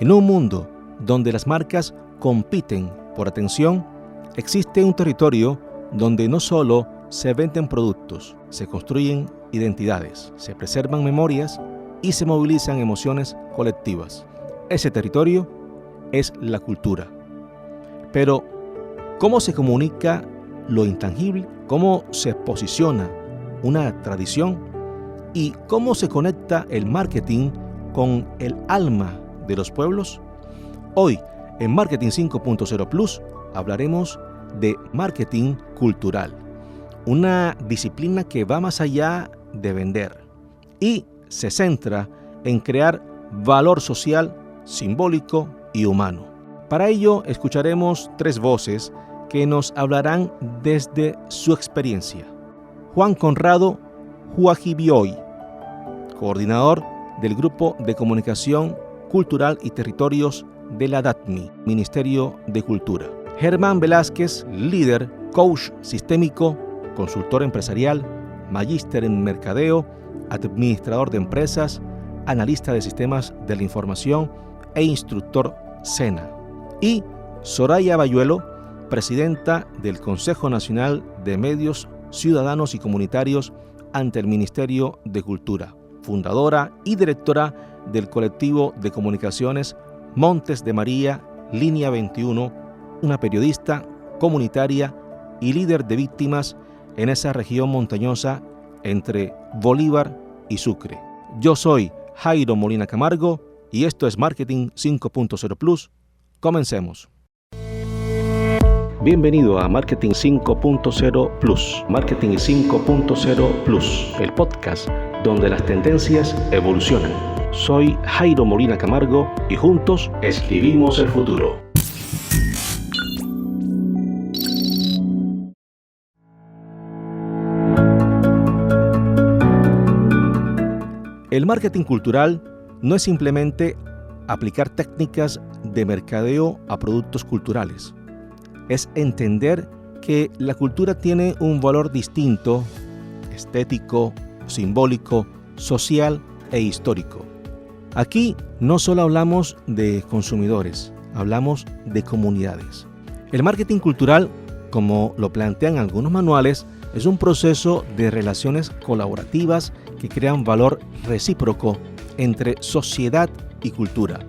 En un mundo donde las marcas compiten por atención, existe un territorio donde no solo se venden productos, se construyen identidades, se preservan memorias y se movilizan emociones colectivas. Ese territorio es la cultura. Pero, ¿cómo se comunica lo intangible? ¿Cómo se posiciona una tradición? ¿Y cómo se conecta el marketing con el alma de los pueblos? Hoy, en Marketing 5.0 Plus, hablaremos de marketing cultural, una disciplina que va más allá de vender y se centra en crear valor social, simbólico y humano. Para ello, escucharemos 3 voces que nos hablarán desde su experiencia. Juan Conrado Huajibioy, coordinador del Grupo de Comunicación Cultural y Territorios de la DATMI, Ministerio de Cultura. Germán Velázquez, líder, coach sistémico, consultor empresarial, magíster en mercadeo, administrador de empresas, analista de sistemas de la información e instructor SENA. Y Soraya Bayuelo, presidenta del Consejo Nacional de Medios Ciudadanos y Comunitarios ante el Ministerio de Cultura, fundadora y directora del colectivo de comunicaciones Montes de María, Línea 21, una periodista comunitaria y líder de víctimas en esa región montañosa entre Bolívar y Sucre. Yo soy Jairo Molina Camargo y esto es Marketing 5.0 Plus. Comencemos. Bienvenido a Marketing 5.0 Plus. Marketing 5.0 Plus, el podcast donde las tendencias evolucionan. Soy Jairo Molina Camargo y juntos escribimos el futuro. El marketing cultural no es simplemente aplicar técnicas de mercadeo a productos culturales. Es entender que la cultura tiene un valor distinto, estético, simbólico, social e histórico. Aquí no solo hablamos de consumidores, hablamos de comunidades. El marketing cultural, como lo plantean algunos manuales, es un proceso de relaciones colaborativas que crean valor recíproco entre sociedad y cultura.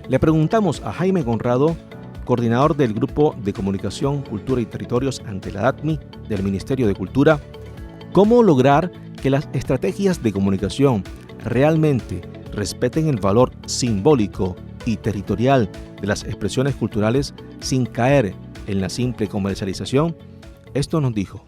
Le preguntamos a Jaime Conrado, coordinador del Grupo de Comunicación, Cultura y Territorios ante la DATMI del Ministerio de Cultura, cómo lograr que las estrategias de comunicación realmente respeten el valor simbólico y territorial de las expresiones culturales sin caer en la simple comercialización. Esto nos dijo.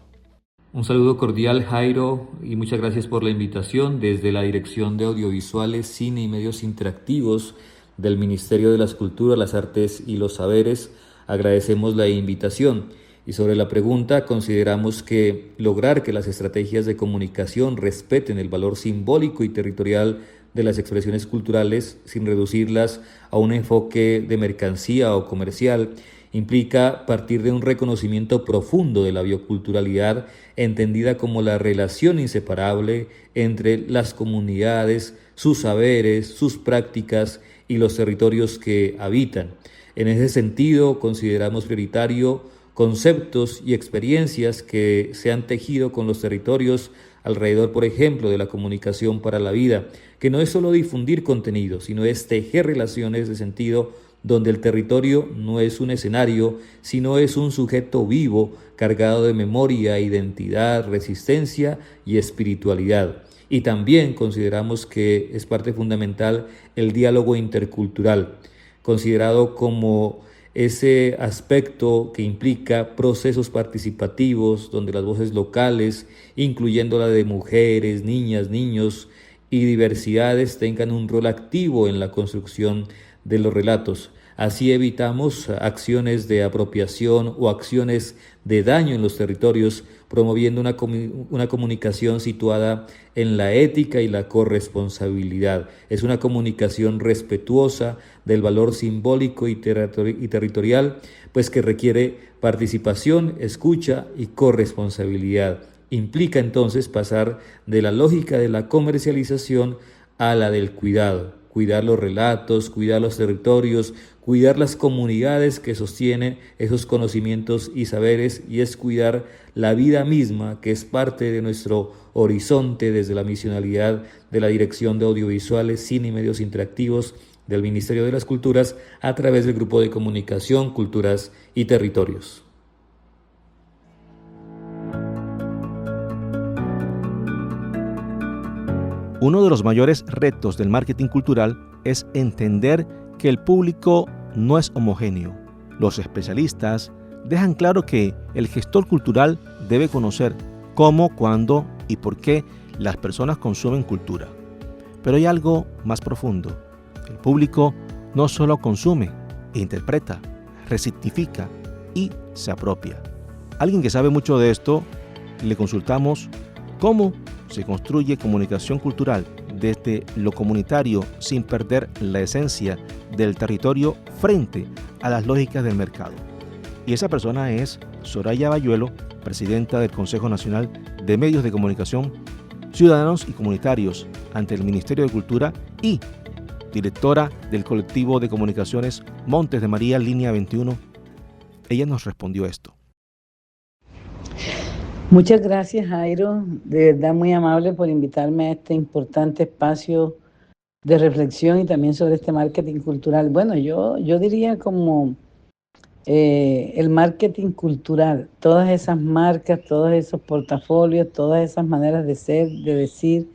Un saludo cordial, Jairo, y muchas gracias por la invitación. Desde la Dirección de Audiovisuales, Cine y Medios Interactivos del Ministerio de las Culturas, las Artes y los Saberes, agradecemos la invitación. Y sobre la pregunta, consideramos que lograr que las estrategias de comunicación respeten el valor simbólico y territorial de las expresiones culturales sin reducirlas a un enfoque de mercancía o comercial implica partir de un reconocimiento profundo de la bioculturalidad, entendida como la relación inseparable entre las comunidades, sus saberes, sus prácticas y los territorios que habitan. En ese sentido, consideramos prioritario conceptos y experiencias que se han tejido con los territorios alrededor, por ejemplo, de la comunicación para la vida, que no es solo difundir contenido, sino es tejer relaciones de sentido donde el territorio no es un escenario, sino es un sujeto vivo, cargado de memoria, identidad, resistencia y espiritualidad. Y también consideramos que es parte fundamental el diálogo intercultural, considerado como ese aspecto que implica procesos participativos donde las voces locales, incluyendo la de mujeres, niñas, niños y diversidades, tengan un rol activo en la construcción de los relatos. Así evitamos acciones de apropiación o acciones de daño en los territorios, promoviendo una comunicación situada en la ética y la corresponsabilidad. Es una comunicación respetuosa del valor simbólico y territorial, pues que requiere participación, escucha y corresponsabilidad. Implica entonces pasar de la lógica de la comercialización a la del cuidado. cuidar los relatos, cuidar los territorios, cuidar las comunidades que sostienen esos conocimientos y saberes, y es cuidar la vida misma, que es parte de nuestro horizonte desde la misionalidad de la Dirección de Audiovisuales, Cine y Medios Interactivos del Ministerio de las Culturas a través del Grupo de Comunicación, Culturas y Territorios. Uno de los mayores retos del marketing cultural es entender que el público no es homogéneo. Los especialistas dejan claro que el gestor cultural debe conocer cómo, cuándo y por qué las personas consumen cultura. Pero hay algo más profundo. El público no solo consume, interpreta, resignifica y se apropia. Alguien que sabe mucho de esto, le consultamos cómo se construye comunicación cultural desde lo comunitario sin perder la esencia del territorio frente a las lógicas del mercado. Y esa persona es Soraya Bayuelo, presidenta del Consejo Nacional de Medios de Comunicación Ciudadanos y Comunitarios ante el Ministerio de Cultura y directora del colectivo de comunicaciones Montes de María, Línea 21. Ella nos respondió esto. Muchas gracias, Jairo, de verdad muy amable por invitarme a este importante espacio de reflexión y también sobre este marketing cultural. Bueno, yo diría como el marketing cultural, todas esas marcas, todos esos portafolios, todas esas maneras de ser, de decir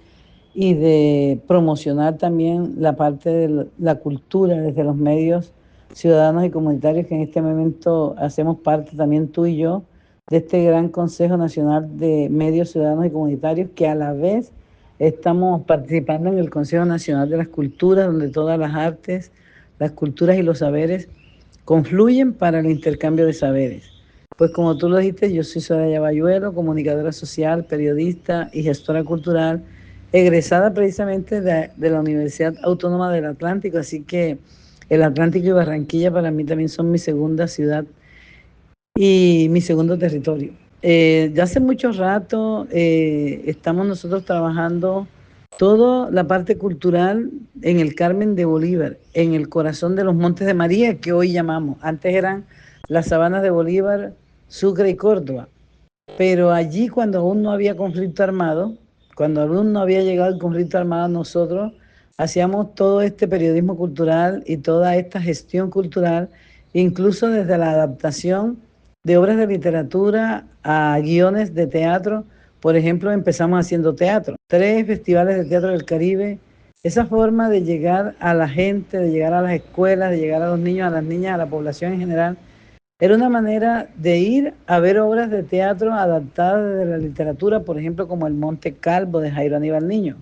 y de promocionar también la parte de la cultura desde los medios ciudadanos y comunitarios que en este momento hacemos parte también tú y yo, de este gran Consejo Nacional de Medios Ciudadanos y Comunitarios, que a la vez estamos participando en el Consejo Nacional de las Culturas, donde todas las artes, las culturas y los saberes confluyen para el intercambio de saberes. Pues como tú lo dijiste, yo soy Soraya Bayuelo, comunicadora social, periodista y gestora cultural, egresada precisamente de la Universidad Autónoma del Atlántico, así que el Atlántico y Barranquilla para mí también son mi segunda ciudad y mi segundo territorio. Ya hace mucho rato estamos nosotros trabajando toda la parte cultural en el Carmen de Bolívar, en el corazón de los Montes de María, que hoy llamamos. Antes eran las sabanas de Bolívar, Sucre y Córdoba. Pero allí, cuando aún no había conflicto armado, cuando aún no había llegado el conflicto armado, nosotros hacíamos todo este periodismo cultural y toda esta gestión cultural, incluso desde la adaptación de obras de literatura a guiones de teatro. Por ejemplo, empezamos haciendo teatro, 3 festivales de teatro del Caribe. Esa forma de llegar a la gente, de llegar a las escuelas, de llegar a los niños, a las niñas, a la población en general, era una manera de ir a ver obras de teatro adaptadas de la literatura, por ejemplo, como El Monte Calvo de Jairo Aníbal Niño,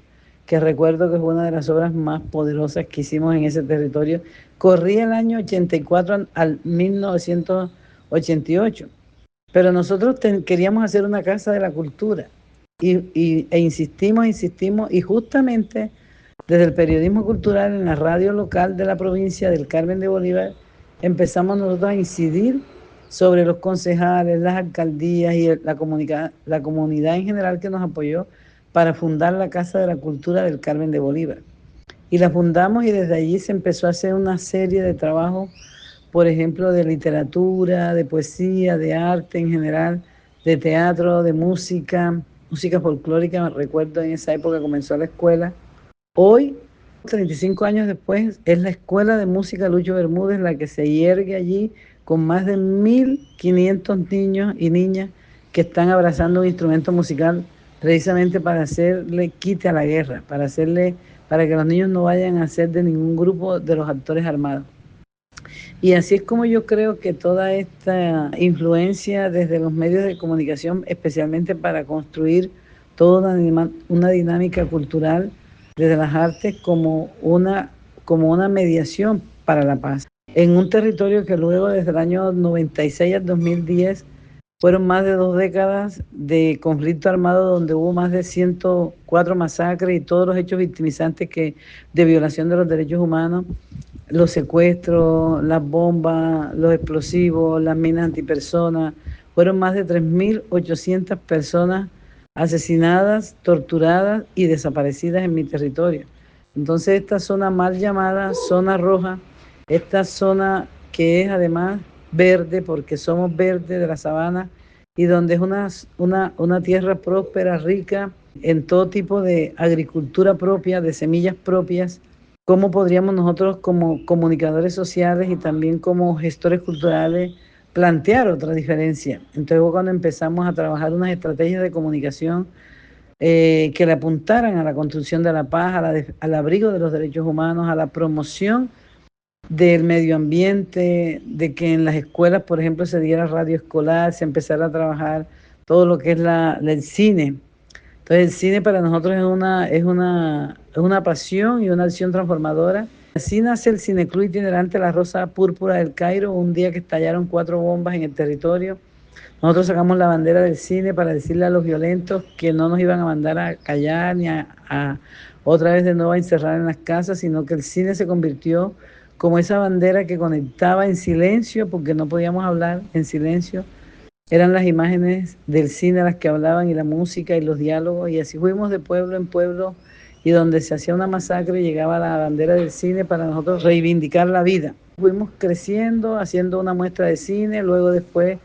que recuerdo que es una de las obras más poderosas que hicimos en ese territorio. Corría el año 84 al 1988. Pero nosotros queríamos hacer una casa de la cultura e insistimos, y justamente desde el periodismo cultural en la radio local de la provincia del Carmen de Bolívar empezamos nosotros a incidir sobre los concejales, las alcaldías y la comunidad en general que nos apoyó para fundar la Casa de la Cultura del Carmen de Bolívar. Y la fundamos y desde allí se empezó a hacer una serie de trabajos, por ejemplo, de literatura, de poesía, de arte en general, de teatro, de música folclórica. Me recuerdo en esa época comenzó la escuela. Hoy, 35 años después, es la Escuela de Música Lucho Bermúdez la que se yergue allí con más de 1.500 niños y niñas que están abrazando un instrumento musical precisamente para hacerle quite a la guerra, para que los niños no vayan a ser de ningún grupo de los actores armados. Y así es como yo creo que toda esta influencia desde los medios de comunicación, especialmente para construir toda una dinámica cultural desde las artes como una mediación para la paz. En un territorio que luego desde el año 96 al 2010 fueron más de 2 décadas de conflicto armado donde hubo más de 104 masacres y todos los hechos victimizantes de violación de los derechos humanos, los secuestros, las bombas, los explosivos, las minas antipersonas. Fueron más de 3.800 personas asesinadas, torturadas y desaparecidas en mi territorio. Entonces esta zona mal llamada zona roja, esta zona que es además verde, porque somos verde de la sabana, y donde es una tierra próspera, rica en todo tipo de agricultura propia, de semillas propias. ¿Cómo podríamos nosotros como comunicadores sociales y también como gestores culturales plantear otra diferencia? Entonces cuando empezamos a trabajar unas estrategias de comunicación que le apuntaran a la construcción de la paz, al abrigo de los derechos humanos, a la promoción del medio ambiente, de que en las escuelas, por ejemplo, se diera radio escolar, se empezara a trabajar todo lo que es el cine. Entonces el cine para nosotros es una pasión y una acción transformadora. Así nace el Cineclub Itinerante La Rosa Púrpura del Cairo, un día que estallaron 4 bombas en el territorio. Nosotros sacamos la bandera del cine para decirle a los violentos que no nos iban a mandar a callar ni a otra vez de nuevo a encerrar en las casas, sino que el cine se convirtió como esa bandera que conectaba en silencio, porque no podíamos hablar en silencio. Eran las imágenes del cine las que hablaban y la música y los diálogos, y así fuimos de pueblo en pueblo, y donde se hacía una masacre llegaba la bandera del cine para nosotros reivindicar la vida. Fuimos creciendo, haciendo una muestra de cine, luego después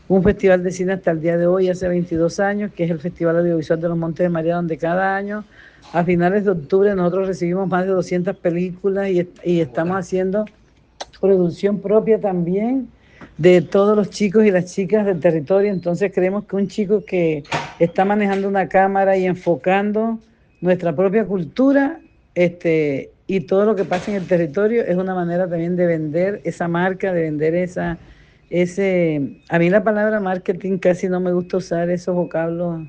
un festival de cine hasta el día de hoy, hace 22 años, que es el Festival Audiovisual de los Montes de María, donde cada año, a finales de octubre, nosotros recibimos más de 200 películas y estamos haciendo producción propia también de todos los chicos y las chicas del territorio. Entonces creemos que un chico que está manejando una cámara y enfocando nuestra propia cultura y todo lo que pasa en el territorio es una manera también de vender esa marca, de vender a mí la palabra marketing casi no me gusta usar esos vocablos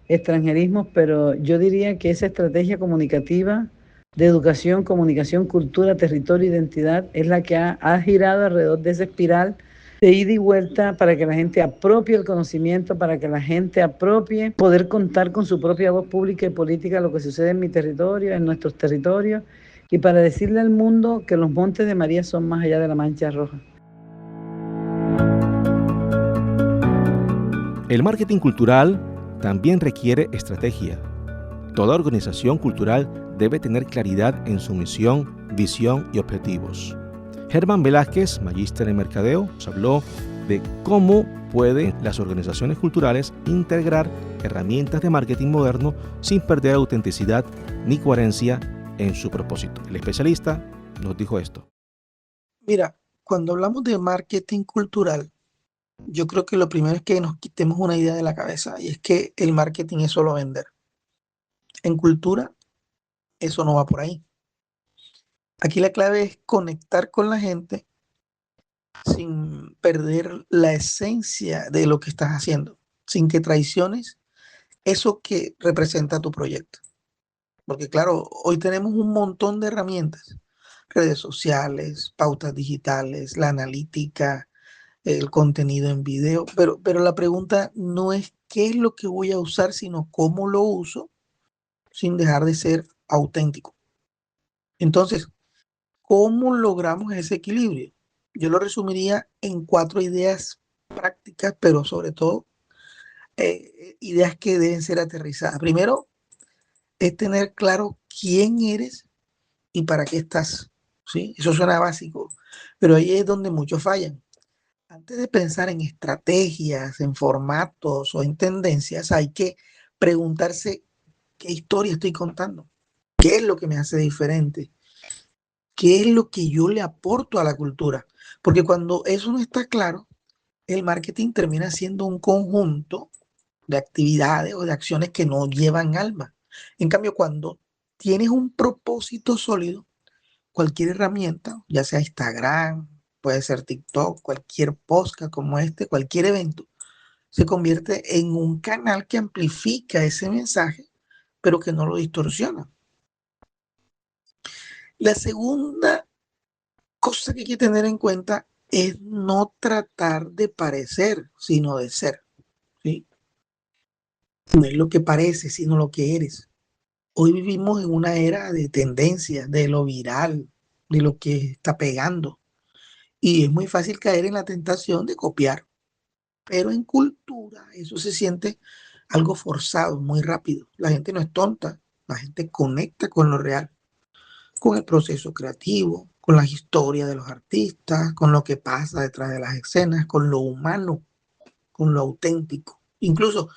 extranjerismos, pero yo diría que esa estrategia comunicativa de educación, comunicación, cultura, territorio, identidad es la que ha girado alrededor de esa espiral de ida y vuelta para que la gente apropie el conocimiento, para que la gente apropie poder contar con su propia voz pública y política lo que sucede en mi territorio, en nuestros territorios, y para decirle al mundo que los Montes de María son más allá de la mancha roja. El marketing cultural también requiere estrategia. Toda organización cultural debe tener claridad en su misión, visión y objetivos. Germán Velázquez, magíster en mercadeo, nos habló de cómo pueden las organizaciones culturales integrar herramientas de marketing moderno sin perder autenticidad ni coherencia en su propósito. El especialista nos dijo esto. Mira, cuando hablamos de marketing cultural, yo creo que lo primero es que nos quitemos una idea de la cabeza, y es que el marketing es solo vender. En cultura, eso no va por ahí. Aquí la clave es conectar con la gente sin perder la esencia de lo que estás haciendo, sin que traiciones eso que representa tu proyecto. Porque claro, hoy tenemos un montón de herramientas, redes sociales, pautas digitales, la analítica, el contenido en video, pero la pregunta no es qué es lo que voy a usar, sino cómo lo uso sin dejar de ser auténtico. Entonces, ¿cómo logramos ese equilibrio? Yo lo resumiría en 4 ideas prácticas, pero sobre todo ideas que deben ser aterrizadas. Primero, es tener claro quién eres y para qué estás. ¿Sí? Eso suena básico, pero ahí es donde muchos fallan. Antes de pensar en estrategias, en formatos o en tendencias, hay que preguntarse qué historia estoy contando, qué es lo que me hace diferente, qué es lo que yo le aporto a la cultura. Porque cuando eso no está claro, el marketing termina siendo un conjunto de actividades o de acciones que no llevan alma. En cambio, cuando tienes un propósito sólido, cualquier herramienta, ya sea Instagram, puede ser TikTok, cualquier podcast como este, cualquier evento, se convierte en un canal que amplifica ese mensaje, pero que no lo distorsiona. La segunda cosa que hay que tener en cuenta es no tratar de parecer, sino de ser. ¿Sí? No es lo que parece, sino lo que eres. Hoy vivimos en una era de tendencias, de lo viral, de lo que está pegando. Y es muy fácil caer en la tentación de copiar. Pero en cultura eso se siente algo forzado, muy rápido. La gente no es tonta, la gente conecta con lo real. con el proceso creativo, con la historia de los artistas, con lo que pasa detrás de las escenas, con lo humano, con lo auténtico, incluso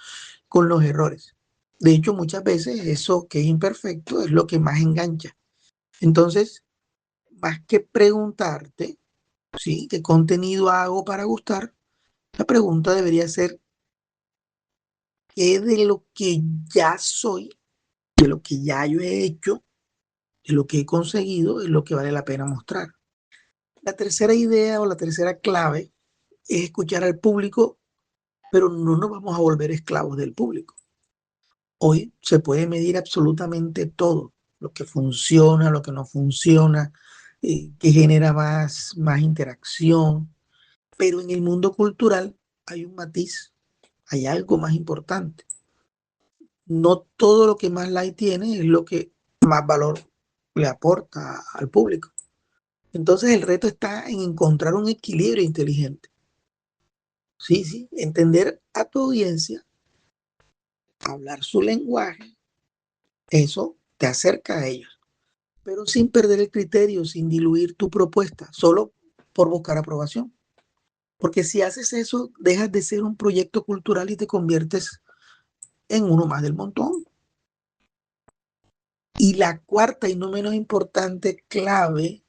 con los errores. De hecho, muchas veces eso que es imperfecto es lo que más engancha. Entonces, más que preguntarte, ¿sí?, ¿qué contenido hago para gustar? La pregunta debería ser, ¿qué de lo que ya soy, de lo que ya yo he hecho, de lo que he conseguido, es lo que vale la pena mostrar? La tercera idea o la tercera clave es escuchar al público, pero no nos vamos a volver esclavos del público. Hoy se puede medir absolutamente todo, lo que funciona, lo que no funciona, que genera más interacción, pero en el mundo cultural hay un matiz, hay algo más importante. No todo lo que más like tiene es lo que más valor le aporta al público. Entonces el reto está en encontrar un equilibrio inteligente. Sí, sí, entender a tu audiencia, hablar su lenguaje, eso te acerca a ellos, pero sin perder el criterio, sin diluir tu propuesta, solo por buscar aprobación. Porque si haces eso, dejas de ser un proyecto cultural y te conviertes en uno más del montón. Y la cuarta y no menos importante clave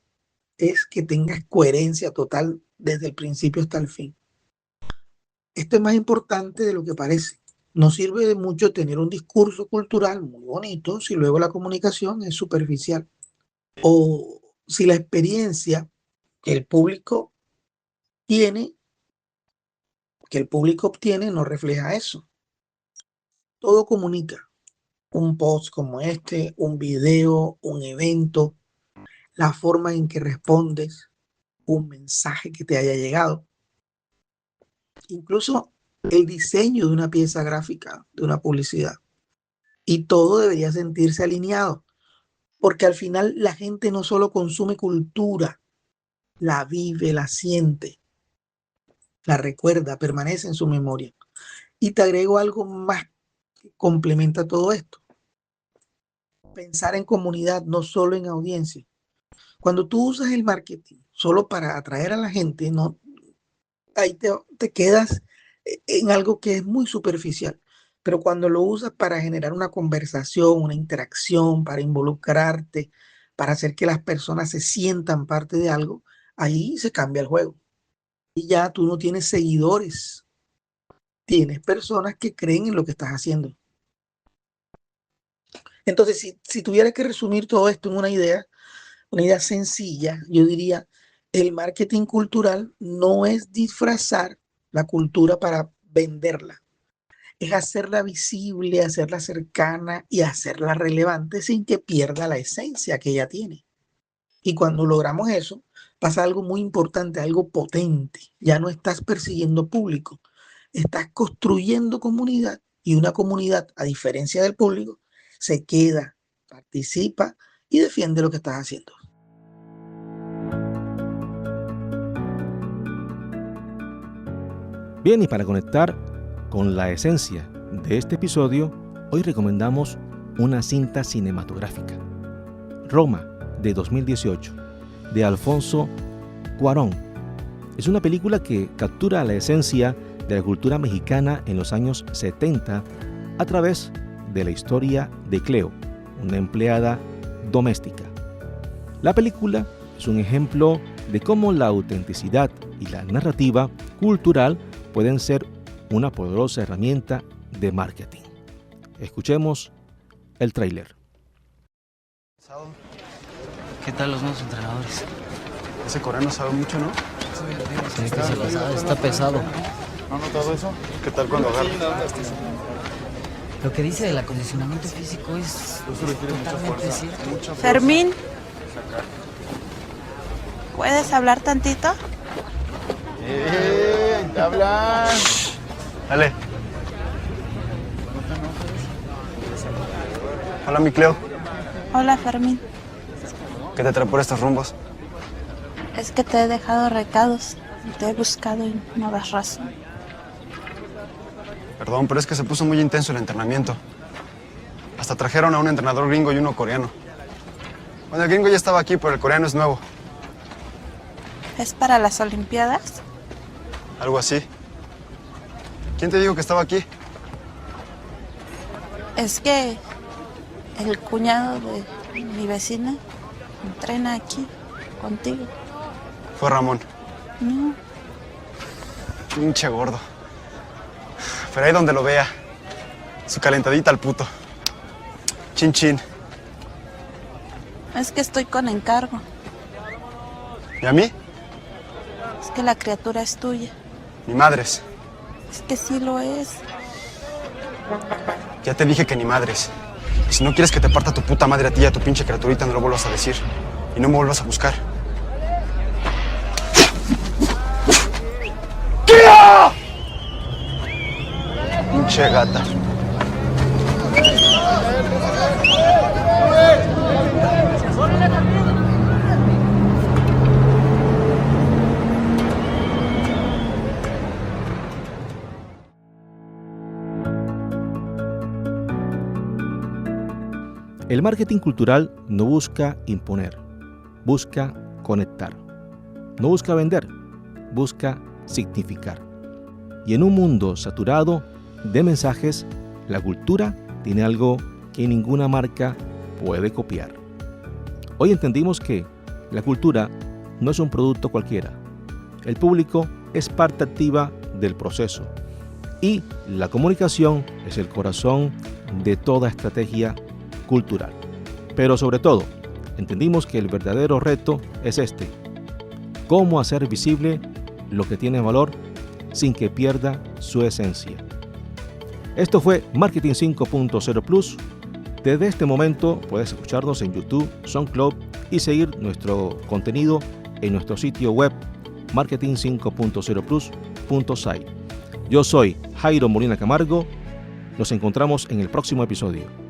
es que tengas coherencia total desde el principio hasta el fin. Esto es más importante de lo que parece. No sirve de mucho tener un discurso cultural muy bonito si luego la comunicación es superficial. O si la experiencia que el público tiene, que el público obtiene, no refleja eso. Todo comunica. Un post como este, un video, un evento, la forma en que respondes, un mensaje que te haya llegado. Incluso el diseño de una pieza gráfica, de una publicidad. Y todo debería sentirse alineado, porque al final la gente no solo consume cultura, la vive, la siente, la recuerda, permanece en su memoria. Y te agrego algo más que complementa todo esto. Pensar en comunidad, no solo en audiencia. Cuando tú usas el marketing solo para atraer a la gente, no, ahí te quedas en algo que es muy superficial. Pero cuando lo usas para generar una conversación, una interacción, para involucrarte, para hacer que las personas se sientan parte de algo, ahí se cambia el juego. Y ya tú no tienes seguidores, tienes personas que creen en lo que estás haciendo. Entonces, si tuviera que resumir todo esto en una idea sencilla, yo diría, el marketing cultural no es disfrazar la cultura para venderla, es hacerla visible, hacerla cercana y hacerla relevante sin que pierda la esencia que ella tiene. Y cuando logramos eso, pasa algo muy importante, algo potente. Ya no estás persiguiendo público, estás construyendo comunidad, y una comunidad, a diferencia del público, se queda, participa y defiende lo que estás haciendo. Bien, y para conectar con la esencia de este episodio, hoy recomendamos una cinta cinematográfica, Roma, de 2018, de Alfonso Cuarón. Es una película que captura la esencia de la cultura mexicana en los años 70 a través de la historia de Cleo, una empleada doméstica. La película es un ejemplo de cómo la autenticidad y la narrativa cultural pueden ser una poderosa herramienta de marketing. Escuchemos el tráiler. ¿Qué tal los nuevos entrenadores? Ese coreano sabe mucho, ¿no? Sí, que se la sabe, está pesado. ¿No has notado eso? ¿Qué tal cuando agarra? Lo que dice del acondicionamiento físico es totalmente cierto. Fermín, ¿puedes hablar tantito? ¡Te hablan! Dale. Hola, mi Cleo. Hola, Fermín. ¿Qué te trae por estos rumbos? Es que te he dejado recados. Te he buscado y no das razón. Perdón, pero es que se puso muy intenso el entrenamiento. Hasta trajeron a un entrenador gringo y uno coreano. Bueno, el gringo ya estaba aquí, pero el coreano es nuevo. ¿Es para las Olimpiadas? Algo así. ¿Quién te dijo que estaba aquí? Es que el cuñado de mi vecina entrena aquí contigo. Fue Ramón. No, Pinche gordo. Pero ahí donde lo vea. Su calentadita al puto. Chin chin. es que estoy con encargo. ¿Y a mí? Es que la criatura es tuya. Ni madres. Es que sí lo es. Ya te dije que ni madres. Y si no quieres que te parta tu puta madre a ti y a tu pinche criaturita, no lo vuelvas a decir. Y no me vuelvas a buscar. ¡Kia! Pinche gata. El marketing cultural no busca imponer, busca conectar. No busca vender, busca significar. Y en un mundo saturado de mensajes, la cultura tiene algo que ninguna marca puede copiar. Hoy entendimos que la cultura no es un producto cualquiera. El público es parte activa del proceso y la comunicación es el corazón de toda estrategia cultural. Pero sobre todo, entendimos que el verdadero reto es este: cómo hacer visible lo que tiene valor sin que pierda su esencia. Esto fue Marketing 5.0 Plus. Desde este momento puedes escucharnos en YouTube, SoundCloud y seguir nuestro contenido en nuestro sitio web marketing5.0plus.site. Yo soy Jairo Molina Camargo. Nos encontramos en el próximo episodio.